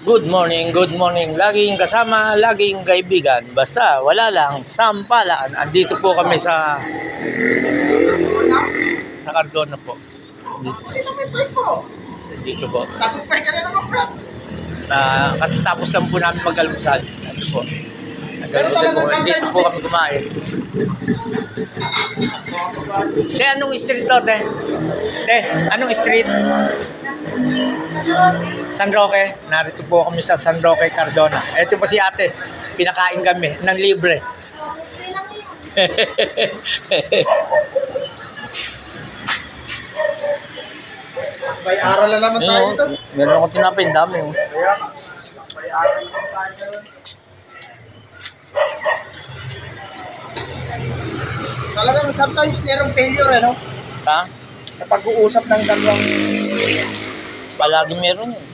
Good morning, good morning. Laging kasama, laging kaibigan. Basta wala lang, sampalan. Andito po kami sa Cardona po. Dito. Dito po. Katapos lang po namin mag-almusal. Ito po. Nag-almusal po. Dito po kami kumain. Anong street to, te? Te, anong street? San Roque. Narito po kami sa San Roque, Cardona. Ito po si ate. Pinakain kami ng libre. May aral na naman tayo dito. Meron akong tinapay, dami. Kaya nga. May aral na naman tayo. Talagang sometimes merong failure, ano? Ha? Sa pag-uusap ng dalawang... Palagi meron yun.